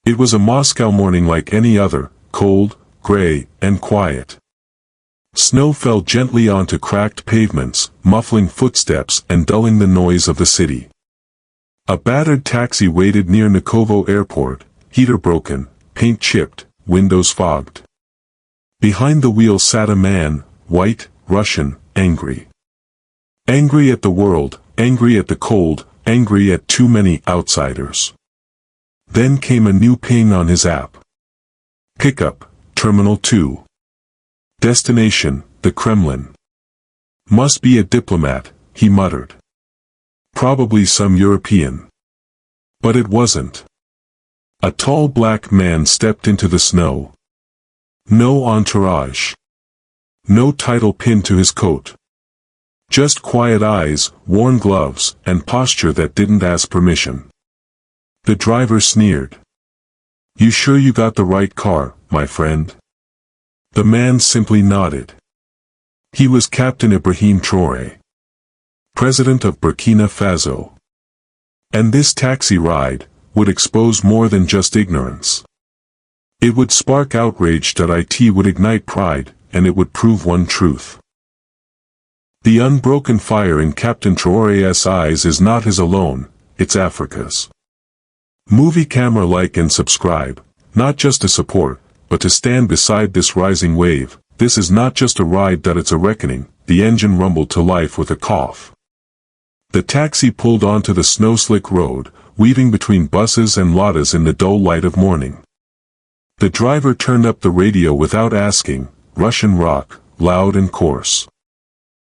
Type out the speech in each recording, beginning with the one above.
It was a Moscow morning like any other, cold, gray, and quiet. Snow fell gently onto cracked pavements, muffling footsteps and dulling the noise of the city. A battered taxi waited near Nikovo Airport, heater broken, paint chipped, windows fogged. Behind the wheel sat a man, white, Russian, angry. Angry at the world, angry at the cold, angry at too many outsiders. Then came a new ping on his app. Pickup, Terminal 2. Destination, the Kremlin. Must be a diplomat, he muttered. Probably some European. But it wasn't. A tall black man stepped into the snow. No entourage. No title pinned to his coat. Just quiet eyes, worn gloves, and posture that didn't ask permission. The driver sneered. "You sure you got the right car, my friend?" The man simply nodded. He was Captain Ibrahim Traoré, President of Burkina Faso. And this taxi ride would expose more than just ignorance. It would spark outrage. It would ignite pride, and it would prove one truth. The unbroken fire in Captain Traoré's eyes is not his alone, it's Africa's. Movie camera, like and subscribe, not just to support, but to stand beside this rising wave. This is not just a ride, it's a reckoning. The engine rumbled to life with a cough. The taxi pulled onto the snow-slick road, weaving between buses and ladas in the dull light of morning. The driver turned up the radio without asking, Russian rock, loud and coarse.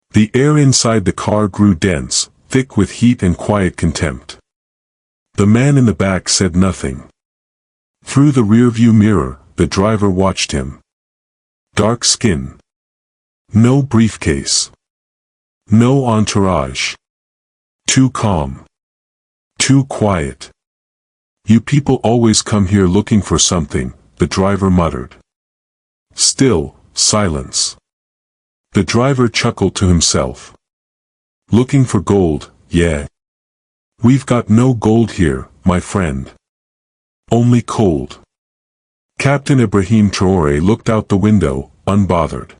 The air inside the car grew dense, thick with heat and quiet contempt. The man in the back said nothing. Through the rearview mirror, the driver watched him. Dark skin. No briefcase. No entourage. Too calm. Too quiet. "You people always come here looking for something," the driver muttered. Still, silence. The driver chuckled to himself. "Looking for gold, yeah. We've got no gold here, my friend. Only cold." Captain Ibrahim Traoré looked out the window, unbothered.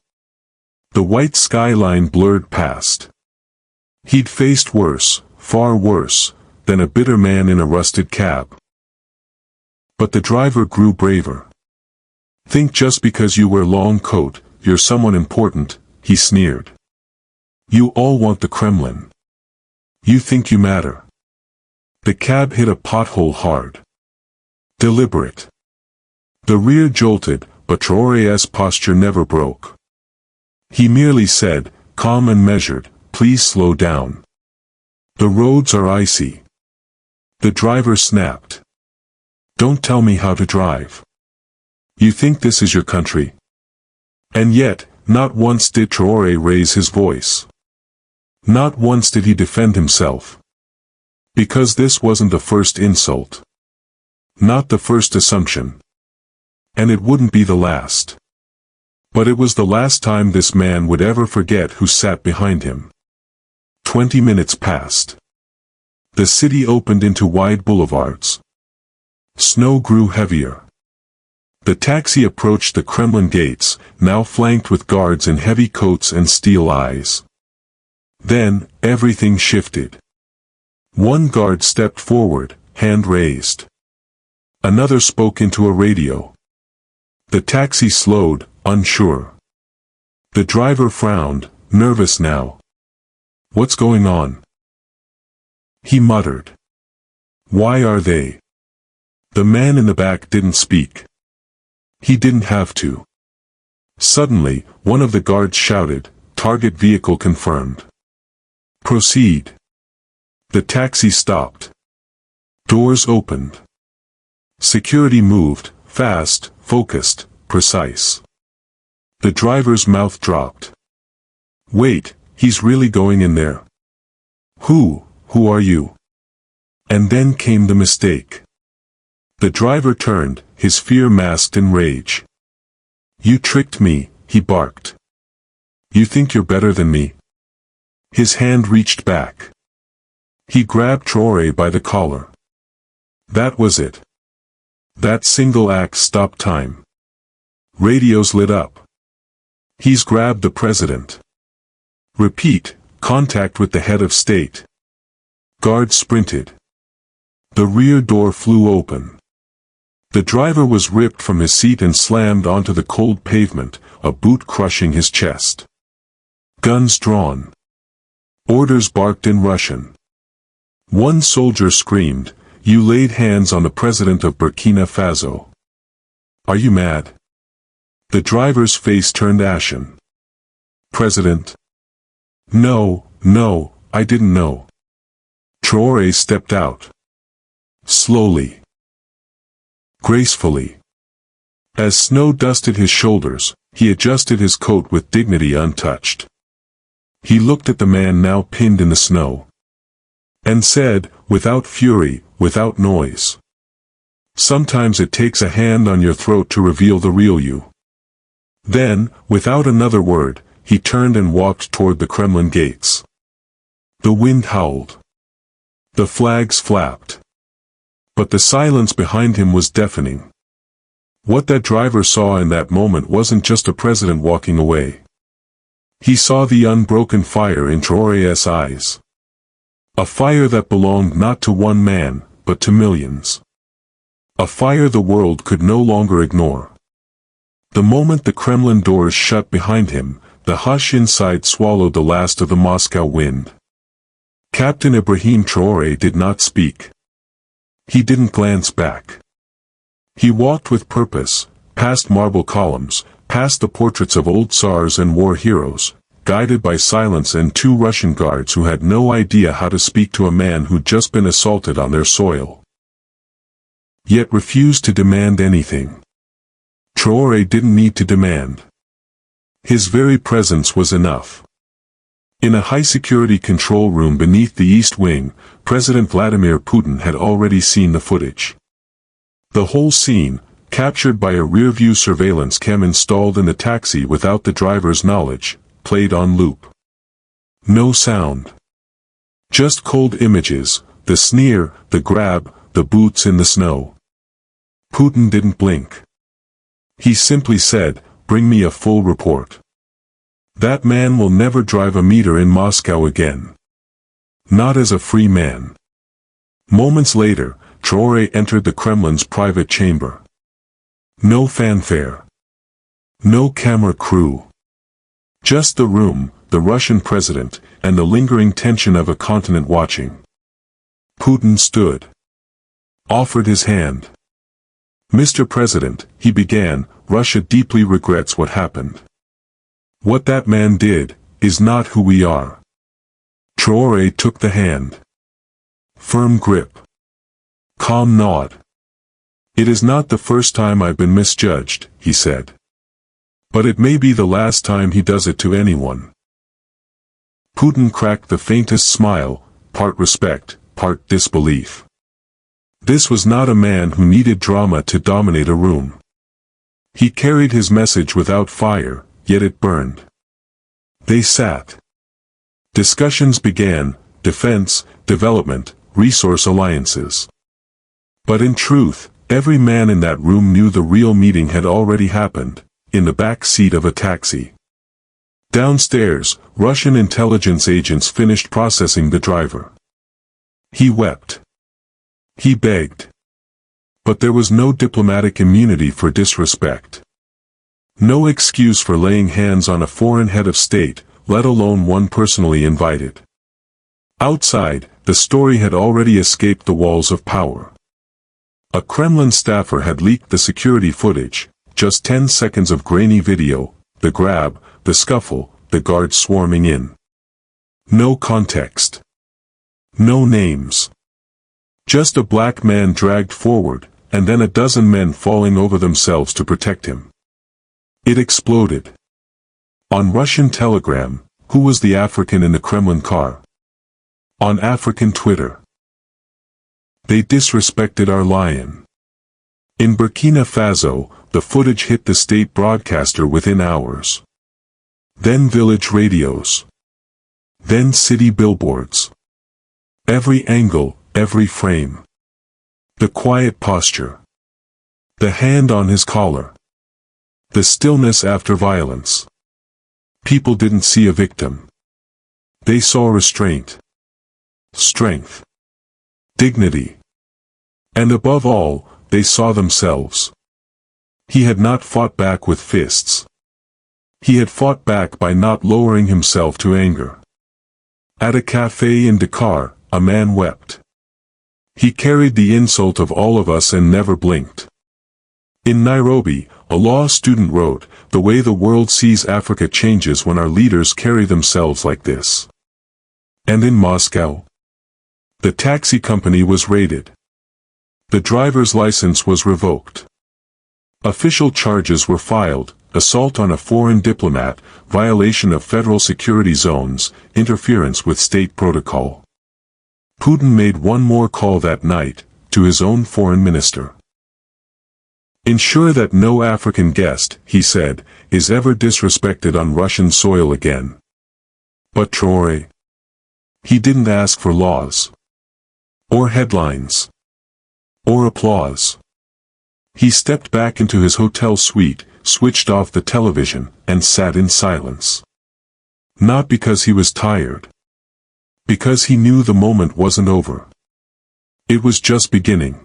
The white skyline blurred past. He'd faced worse, far worse, than a bitter man in a rusted cab. But the driver grew braver. "Think just because you wear long coat, you're someone important," he sneered. "You all want the Kremlin. You think you matter." The cab hit a pothole hard. Deliberate. The rear jolted, but Traoré's posture never broke. He merely said, calm and measured, "Please slow down. The roads are icy." The driver snapped. "Don't tell me how to drive. You think this is your country?" And yet, not once did Traoré raise his voice. Not once did he defend himself. Because this wasn't the first insult. Not the first assumption. And it wouldn't be the last. But it was the last time this man would ever forget who sat behind him. 20 minutes passed. The city opened into wide boulevards. Snow grew heavier. The taxi approached the Kremlin gates, now flanked with guards in heavy coats and steel eyes. Then, everything shifted. One guard stepped forward, hand raised. Another spoke into a radio. The taxi slowed, unsure. The driver frowned, nervous now. "What's going on?" he muttered. "Why are they?" The man in the back didn't speak. He didn't have to. Suddenly, one of the guards shouted, "Target vehicle confirmed. Proceed." The taxi stopped. Doors opened. Security moved, fast, focused, precise. The driver's mouth dropped. "Wait, he's really going in there? Who are you?" And then came the mistake. The driver turned, his fear masked in rage. "You tricked me," he barked. "You think you're better than me?" His hand reached back. He grabbed Traoré by the collar. That was it. That single act stopped time. Radios lit up. He's grabbed the president. Repeat, contact with the head of state. Guards sprinted. The rear door flew open. The driver was ripped from his seat and slammed onto the cold pavement, a boot crushing his chest. Guns drawn. Orders barked in Russian. One soldier screamed, "You laid hands on the president of Burkina Faso. Are you mad?" The driver's face turned ashen. "President? No, I didn't know." Traore stepped out. Slowly. Gracefully. As snow dusted his shoulders, he adjusted his coat with dignity untouched. He looked at the man now pinned in the snow. And said, without fury, without noise. "Sometimes it takes a hand on your throat to reveal the real you." Then, without another word, he turned and walked toward the Kremlin gates. The wind howled. The flags flapped. But the silence behind him was deafening. What that driver saw in that moment wasn't just a president walking away. He saw the unbroken fire in Traore's eyes. A fire that belonged not to one man, but to millions. A fire the world could no longer ignore. The moment the Kremlin doors shut behind him, the hush inside swallowed the last of the Moscow wind. Captain Ibrahim Traoré did not speak. He didn't glance back. He walked with purpose, past marble columns, past the portraits of old Tsars and war heroes, guided by silence and two Russian guards who had no idea how to speak to a man who'd just been assaulted on their soil. Yet refused to demand anything. Traoré didn't need to demand. His very presence was enough. In a high-security control room beneath the East Wing, President Vladimir Putin had already seen the footage. The whole scene, captured by a rear-view surveillance cam installed in the taxi without the driver's knowledge, played on loop. No sound. Just cold images, the sneer, the grab, the boots in the snow. Putin didn't blink. He simply said, "Bring me a full report." That man will never drive a meter in Moscow again. Not as a free man. Moments later, Traoré entered the Kremlin's private chamber. No fanfare. No camera crew. Just the room, the Russian president, and the lingering tension of a continent watching. Putin stood. Offered his hand. "Mr. President," he began, "Russia deeply regrets what happened. What that man did, is not who we are." Traoré took the hand. Firm grip. Calm nod. "It is not the first time I've been misjudged," he said. "But it may be the last time he does it to anyone." Putin cracked the faintest smile, part respect, part disbelief. This was not a man who needed drama to dominate a room. He carried his message without fire, yet it burned. They sat. Discussions began, defense, development, resource alliances. But in truth, every man in that room knew the real meeting had already happened, in the back seat of a taxi. Downstairs, Russian intelligence agents finished processing the driver. He wept. He begged. But there was no diplomatic immunity for disrespect. No excuse for laying hands on a foreign head of state, let alone one personally invited. Outside, the story had already escaped the walls of power. A Kremlin staffer had leaked the security footage, just 10 seconds of grainy video, the grab, the scuffle, the guards swarming in. No context. No names. Just a black man dragged forward, and then a dozen men falling over themselves to protect him. It exploded. On Russian Telegram, who was the African in the Kremlin car? On African Twitter. They disrespected our lion. In Burkina Faso, the footage hit the state broadcaster within hours. Then village radios. Then city billboards. Every angle, every frame. The quiet posture. The hand on his collar. The stillness after violence. People didn't see a victim. They saw restraint, strength, dignity. And above all, they saw themselves. He had not fought back with fists. He had fought back by not lowering himself to anger. At a cafe in Dakar, a man wept. He carried the insult of all of us and never blinked. In Nairobi, a law student wrote, "The way the world sees Africa changes when our leaders carry themselves like this." And in Moscow, the taxi company was raided. The driver's license was revoked. Official charges were filed: assault on a foreign diplomat, violation of federal security zones, interference with state protocol. Putin made one more call that night, to his own foreign minister. "Ensure that no African guest," he said, "is ever disrespected on Russian soil again." But Traore, he didn't ask for laws, or headlines, or applause. He stepped back into his hotel suite, switched off the television, and sat in silence. Not because he was tired. Because he knew the moment wasn't over. It was just beginning.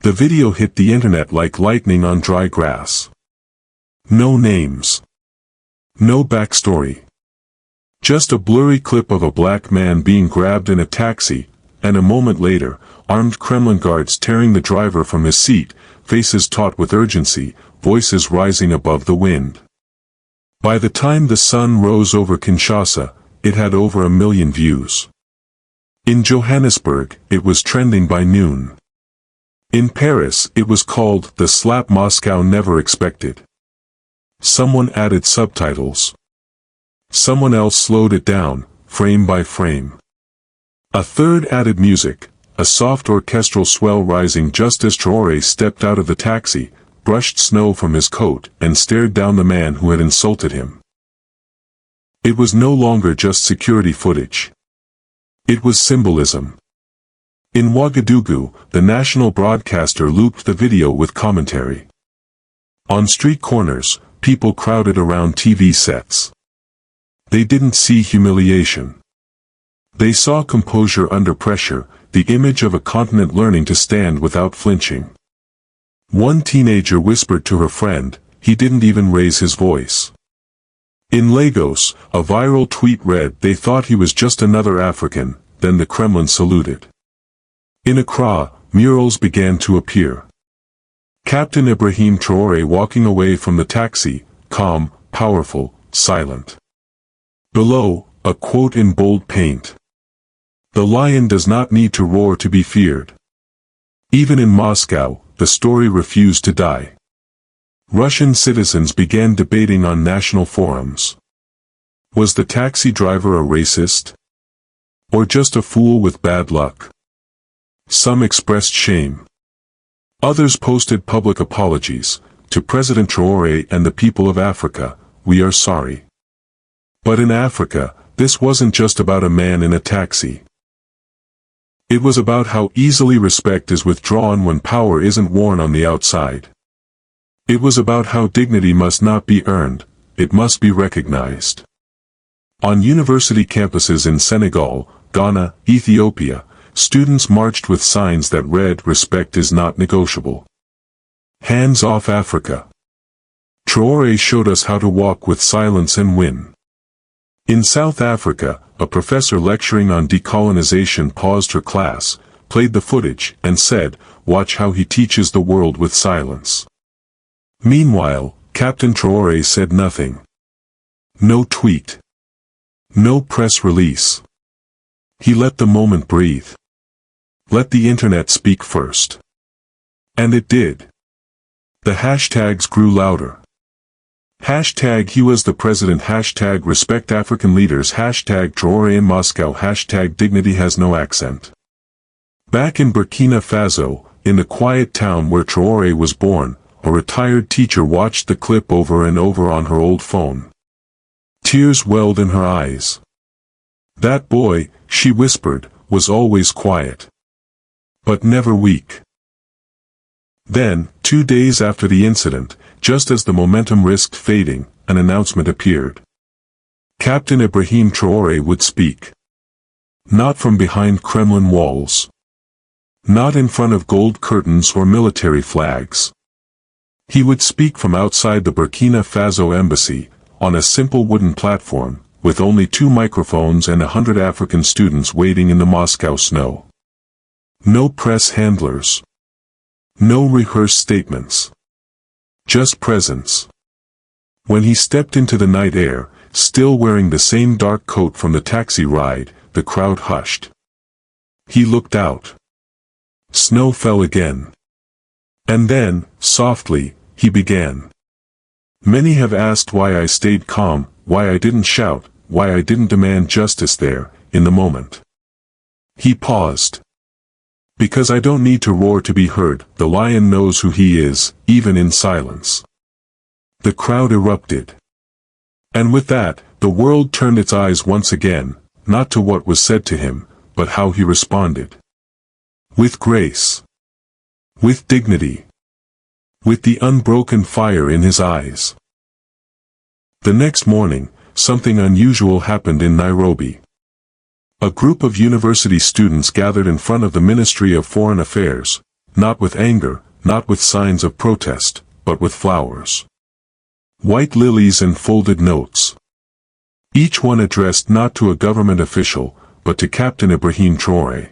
The video hit the internet like lightning on dry grass. No names. No backstory. Just a blurry clip of a black man being grabbed in a taxi, and a moment later, armed Kremlin guards tearing the driver from his seat, faces taut with urgency, voices rising above the wind. By the time the sun rose over Kinshasa, it had over 1 million views. In Johannesburg, it was trending by noon. In Paris, it was called "The Slap Moscow Never Expected." Someone added subtitles. Someone else slowed it down, frame by frame. A third added music, a soft orchestral swell rising just as Traore stepped out of the taxi, brushed snow from his coat, and stared down the man who had insulted him. It was no longer just security footage. It was symbolism. In Ouagadougou, the national broadcaster looped the video with commentary. On street corners, people crowded around TV sets. They didn't see humiliation. They saw composure under pressure, the image of a continent learning to stand without flinching. One teenager whispered to her friend, he didn't even raise his voice. In Lagos, a viral tweet read, "They thought he was just another African," then the Kremlin saluted. In Accra, murals began to appear. Captain Ibrahim Traoré walking away from the taxi, calm, powerful, silent. Below, a quote in bold paint. "The lion does not need to roar to be feared." Even in Moscow, the story refused to die. Russian citizens began debating on national forums. Was the taxi driver a racist? Or just a fool with bad luck? Some expressed shame. Others posted public apologies. "To President Traoré and the people of Africa, we are sorry." But in Africa, this wasn't just about a man in a taxi. It was about how easily respect is withdrawn when power isn't worn on the outside. It was about how dignity must not be earned, it must be recognized. On university campuses in Senegal, Ghana, Ethiopia, students marched with signs that read, "Respect is not negotiable." Hands off Africa. Traoré showed us how to walk with silence and win. In South Africa, a professor lecturing on decolonization paused her class, played the footage, and said, "Watch how he teaches the world with silence." Meanwhile, Captain Traoré said nothing. No tweet. No press release. He let the moment breathe. Let the internet speak first. And it did. The hashtags grew louder. Hashtag he was the president, hashtag respect African leaders, hashtag Traoré in Moscow, hashtag dignity has no accent. Back in Burkina Faso, in the quiet town where Traoré was born, a retired teacher watched the clip over and over on her old phone. Tears welled in her eyes. That boy, she whispered, was always quiet. But never weak. Then, 2 days after the incident, just as the momentum risked fading, an announcement appeared. Captain Ibrahim Traoré would speak. Not from behind Kremlin walls. Not in front of gold curtains or military flags. He would speak from outside the Burkina Faso embassy, on a simple wooden platform, with only 2 microphones and 100 African students waiting in the Moscow snow. No press handlers. No rehearsed statements. Just presence. When he stepped into the night air, still wearing the same dark coat from the taxi ride, the crowd hushed. He looked out. Snow fell again. And then, softly, he began. Many have asked why I stayed calm, why I didn't shout, why I didn't demand justice there, in the moment. He paused. Because I don't need to roar to be heard, the lion knows who he is, even in silence. The crowd erupted. And with that, the world turned its eyes once again, not to what was said to him, but how he responded. With grace. With dignity. With the unbroken fire in his eyes. The next morning, something unusual happened in Nairobi. A group of university students gathered in front of the Ministry of Foreign Affairs, not with anger, not with signs of protest, but with flowers. White lilies and folded notes. Each one addressed not to a government official, but to Captain Ibrahim Traoré.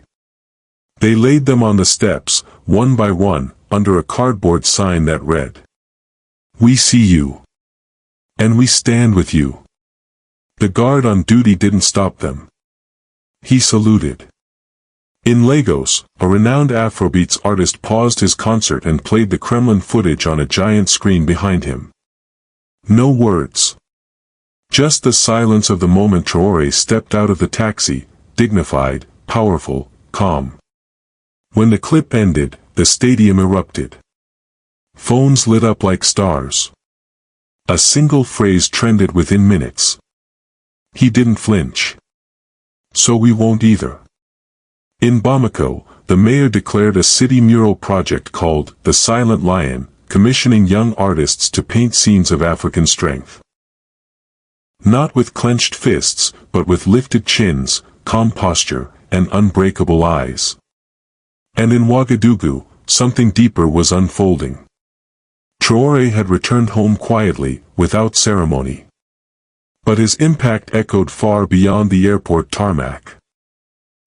They laid them on the steps, one by one, under a cardboard sign that read, "We see you. And we stand with you." The guard on duty didn't stop them. He saluted. In Lagos, a renowned Afrobeats artist paused his concert and played the Kremlin footage on a giant screen behind him. No words. Just the silence of the moment Traoré stepped out of the taxi, dignified, powerful, calm. When the clip ended, the stadium erupted. Phones lit up like stars. A single phrase trended within minutes. He didn't flinch. So we won't either. In Bamako, the mayor declared a city mural project called The Silent Lion, commissioning young artists to paint scenes of African strength. Not with clenched fists, but with lifted chins, calm posture, and unbreakable eyes. And in Ouagadougou, something deeper was unfolding. Traoré had returned home quietly, without ceremony. But his impact echoed far beyond the airport tarmac.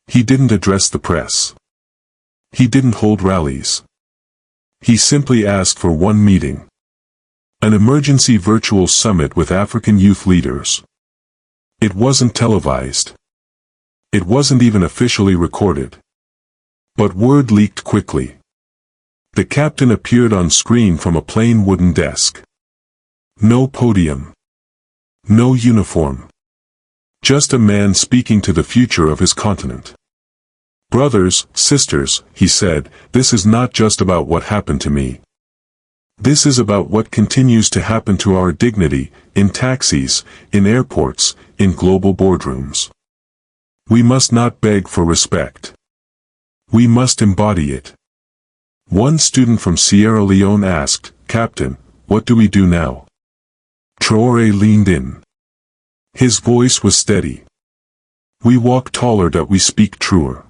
He didn't address the press. He didn't hold rallies. He simply asked for one meeting. An emergency virtual summit with African youth leaders. It wasn't televised. It wasn't even officially recorded. But word leaked quickly. The captain appeared on screen from a plain wooden desk. No podium. No uniform. Just a man speaking to the future of his continent. Brothers, sisters, he said, this is not just about what happened to me. This is about what continues to happen to our dignity, in taxis, in airports, in global boardrooms. We must not beg for respect. We must embody it. One student from Sierra Leone asked, "Captain, what do we do now?" Traoré leaned in. His voice was steady. "We walk taller that we speak truer.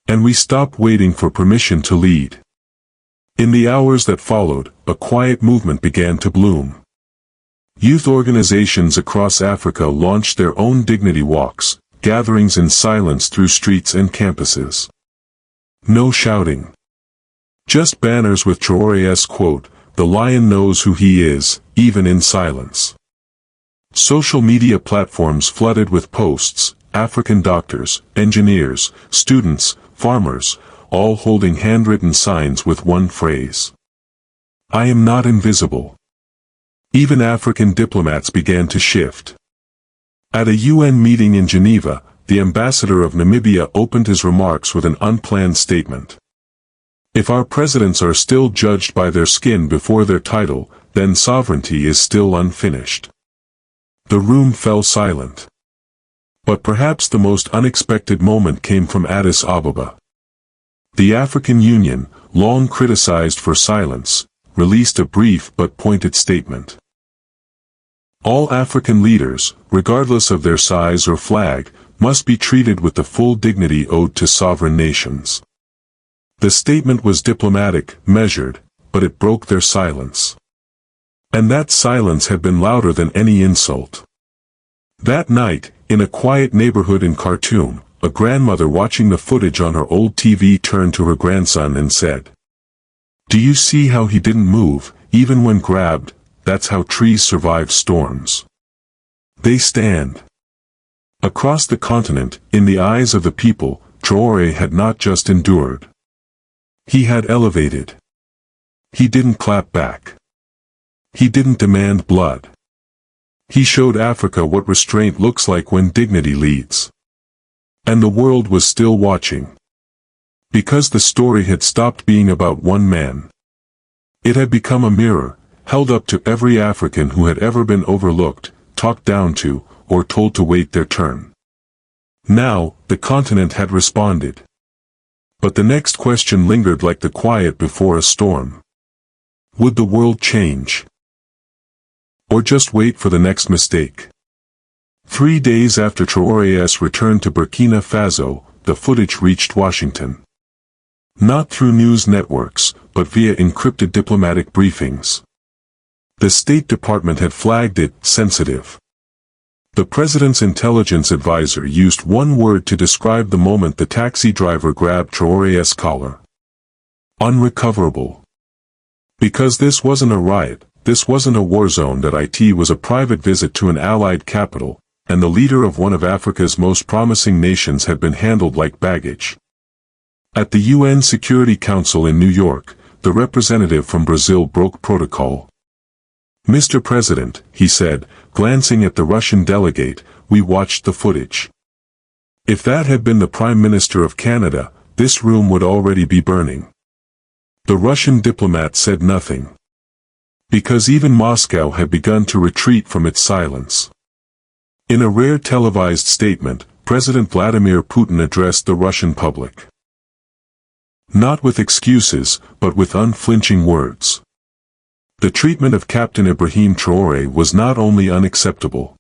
And we stop waiting for permission to lead." In the hours that followed, a quiet movement began to bloom. Youth organizations across Africa launched their own dignity walks, gatherings in silence through streets and campuses. No shouting. Just banners with Traoré's quote, "The lion knows who he is, even in silence." Social media platforms flooded with posts, African doctors, engineers, students, farmers, all holding handwritten signs with one phrase. "I am not invisible." Even African diplomats began to shift. At a UN meeting in Geneva, the ambassador of Namibia opened his remarks with an unplanned statement. "If our presidents are still judged by their skin before their title, then sovereignty is still unfinished." The room fell silent. But perhaps the most unexpected moment came from Addis Ababa. The African Union, long criticized for silence, released a brief but pointed statement. All African leaders, regardless of their size or flag, must be treated with the full dignity owed to sovereign nations. The statement was diplomatic, measured, but it broke their silence. And that silence had been louder than any insult. That night, in a quiet neighborhood in Khartoum, a grandmother watching the footage on her old TV turned to her grandson and said, "Do you see how he didn't move, even when grabbed? That's how trees survive storms. They stand." Across the continent, in the eyes of the people, Traore had not just endured. He had elevated. He didn't clap back. He didn't demand blood. He showed Africa what restraint looks like when dignity leads. And the world was still watching. Because the story had stopped being about one man. It had become a mirror, held up to every African who had ever been overlooked, talked down to, or told to wait their turn. Now, the continent had responded. But the next question lingered like the quiet before a storm. Would the world change? Or just wait for the next mistake? 3 days after Traore's return to Burkina Faso, the footage reached Washington. Not through news networks, but via encrypted diplomatic briefings. The State Department had flagged it sensitive. The president's intelligence advisor used one word to describe the moment the taxi driver grabbed Traore's collar. Unrecoverable. Because this wasn't a riot, this wasn't a war zone, that it was a private visit to an allied capital, and the leader of one of Africa's most promising nations had been handled like baggage. At the UN Security Council in New York, the representative from Brazil broke protocol. "Mr. President," he said, glancing at the Russian delegate, "we watched the footage. If that had been the Prime Minister of Canada, this room would already be burning." The Russian diplomat said nothing. Because even Moscow had begun to retreat from its silence. In a rare televised statement, President Vladimir Putin addressed the Russian public. Not with excuses, but with unflinching words. The treatment of Captain Ibrahim Traoré was not only unacceptable.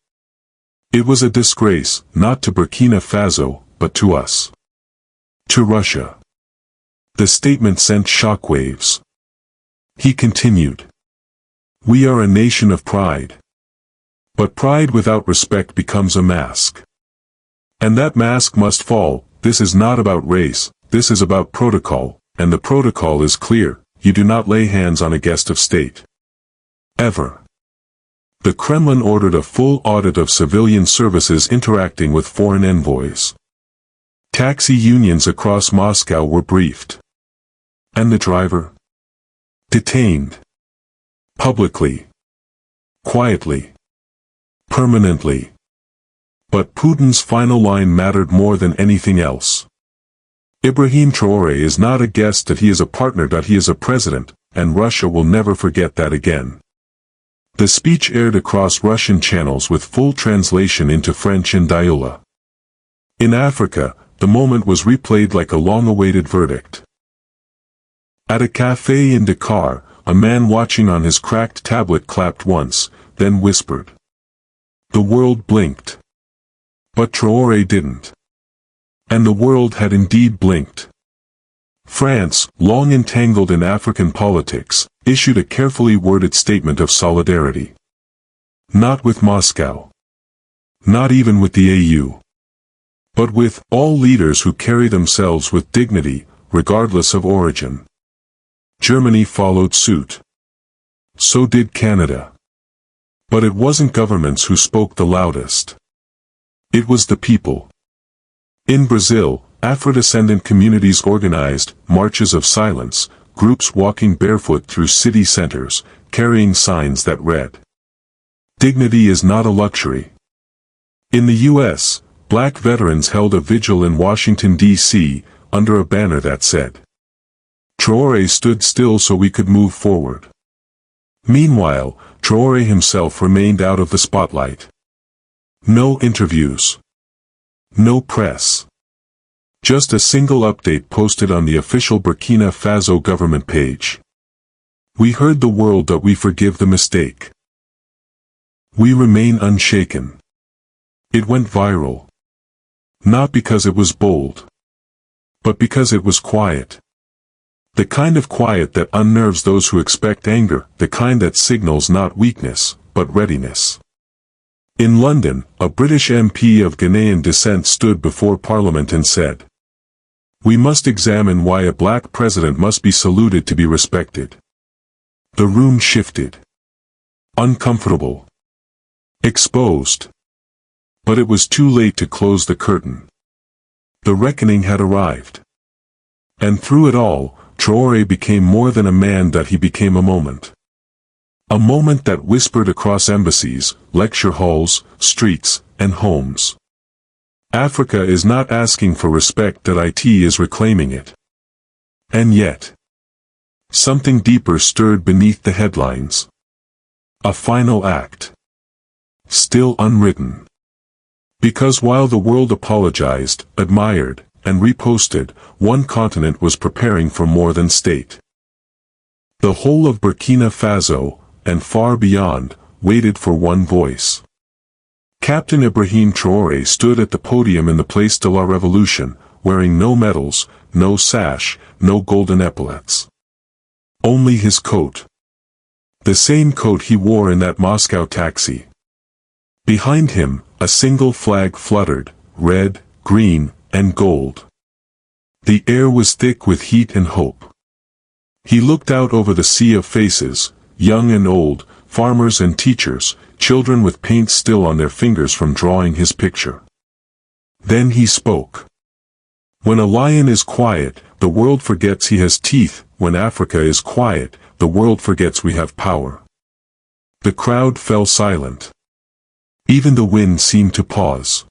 It was a disgrace, not to Burkina Faso, but to us. To Russia. The statement sent shockwaves. He continued. "We are a nation of pride. But pride without respect becomes a mask. And that mask must fall. This is not about race, this is about protocol, and the protocol is clear: you do not lay hands on a guest of state. Ever." The Kremlin ordered a full audit of civilian services interacting with foreign envoys. Taxi unions across Moscow were briefed. And the driver? Detained. Publicly. Quietly. Permanently. But Putin's final line mattered more than anything else. Ibrahim Traoré is not a guest, that he is a partner, that he is a president, and Russia will never forget that again. The speech aired across Russian channels with full translation into French and Diola. In Africa, the moment was replayed like a long-awaited verdict. At a café in Dakar, a man watching on his cracked tablet clapped once, then whispered. The world blinked. But Traoré didn't. And the world had indeed blinked. France, long entangled in African politics, issued a carefully worded statement of solidarity. Not with Moscow. Not even with the AU. But with all leaders who carry themselves with dignity, regardless of origin. Germany followed suit. So did Canada. But it wasn't governments who spoke the loudest. It was the people. In Brazil, Afro-descendant communities organized marches of silence, groups walking barefoot through city centers, carrying signs that read, "Dignity is not a luxury." In the U.S., black veterans held a vigil in Washington, D.C., under a banner that said, "Traoré stood still so we could move forward." Meanwhile, Traoré himself remained out of the spotlight. No interviews. No press. Just a single update posted on the official Burkina Faso government page. We heard the world that we forgive the mistake. We remain unshaken. It went viral. Not because it was bold, but because it was quiet. The kind of quiet that unnerves those who expect anger, the kind that signals not weakness, but readiness. In London, a British MP of Ghanaian descent stood before Parliament and said, "We must examine why a black president must be saluted to be respected." The room shifted. Uncomfortable. Exposed. But it was too late to close the curtain. The reckoning had arrived. And through it all, Traore became more than a man, that he became a moment. A moment that whispered across embassies, lecture halls, streets, and homes. Africa is not asking for respect, that it is reclaiming it. And yet, something deeper stirred beneath the headlines. A final act. Still unwritten. Because while the world apologized, admired, and reposted, one continent was preparing for more than state. The whole of Burkina Faso, and far beyond, waited for one voice. Captain Ibrahim Traoré stood at the podium in the Place de la Révolution, wearing no medals, no sash, no golden epaulets. Only his coat. The same coat he wore in that Moscow taxi. Behind him, a single flag fluttered, red, green, and gold. The air was thick with heat and hope. He looked out over the sea of faces, young and old, farmers and teachers, children with paint still on their fingers from drawing his picture. Then he spoke. When a lion is quiet, the world forgets he has teeth. When Africa is quiet, the world forgets we have power. The crowd fell silent. Even the wind seemed to pause.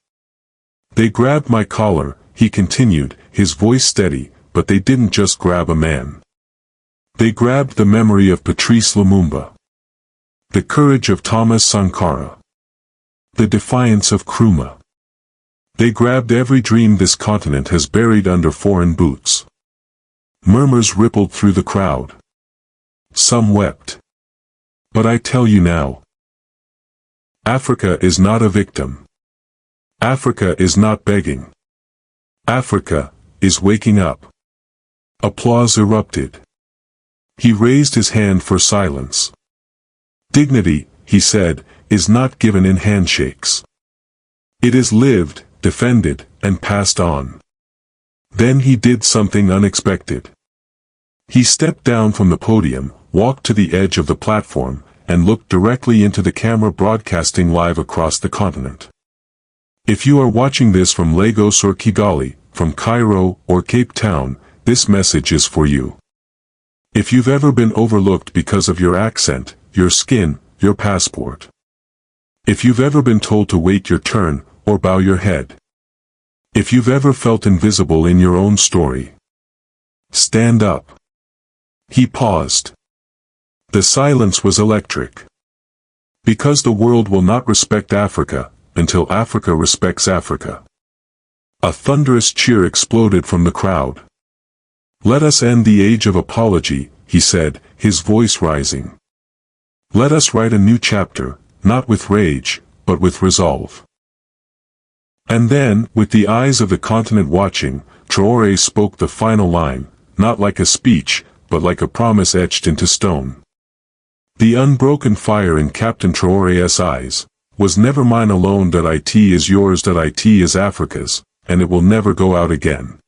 They grabbed my collar, he continued, his voice steady, but they didn't just grab a man. They grabbed the memory of Patrice Lumumba. The courage of Thomas Sankara. The defiance of Nkrumah. They grabbed every dream this continent has buried under foreign boots. Murmurs rippled through the crowd. Some wept. But I tell you now, Africa is not a victim. Africa is not begging. Africa is waking up. Applause erupted. He raised his hand for silence. Dignity, he said, is not given in handshakes. It is lived, defended, and passed on. Then he did something unexpected. He stepped down from the podium, walked to the edge of the platform, and looked directly into the camera broadcasting live across the continent. If you are watching this from Lagos or Kigali, from Cairo or Cape Town, this message is for you. If you've ever been overlooked because of your accent, your skin, your passport. If you've ever been told to wait your turn, or bow your head. If you've ever felt invisible in your own story. Stand up. He paused. The silence was electric. Because the world will not respect Africa, until Africa respects Africa. A thunderous cheer exploded from the crowd. Let us end the age of apology, he said, his voice rising. Let us write a new chapter, not with rage, but with resolve. And then, with the eyes of the continent watching, Traoré spoke the final line, not like a speech, but like a promise etched into stone. The unbroken fire in Captain Traoré's eyes was never mine alone, that it is yours, that it is Africa's, and it will never go out again.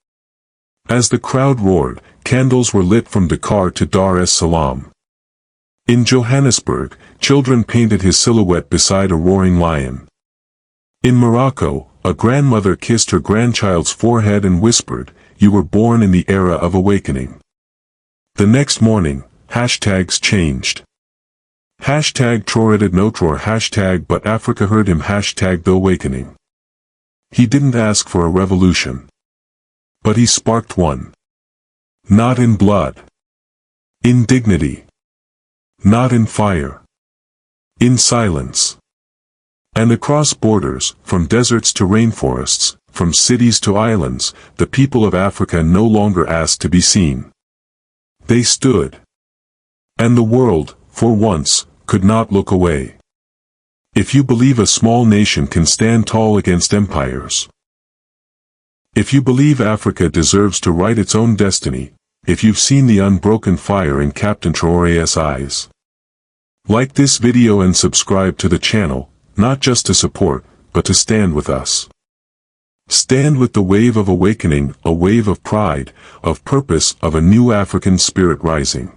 As the crowd roared, candles were lit from Dakar to Dar es Salaam. In Johannesburg, children painted his silhouette beside a roaring lion. In Morocco, a grandmother kissed her grandchild's forehead and whispered, "You were born in the era of awakening." The next morning, hashtags changed. Hashtag Traore did no Traore, hashtag but Africa heard him, hashtag the awakening. He didn't ask for a revolution. But he sparked one. Not in blood. In dignity. Not in fire. In silence. And across borders, from deserts to rainforests, from cities to islands, the people of Africa no longer asked to be seen. They stood. And the world, for once, could not look away. If you believe a small nation can stand tall against empires, if you believe Africa deserves to write its own destiny, if you've seen the unbroken fire in Captain Traoré's eyes, like this video and subscribe to the channel, not just to support, but to stand with us. Stand with the wave of awakening, a wave of pride, of purpose, of a new African spirit rising.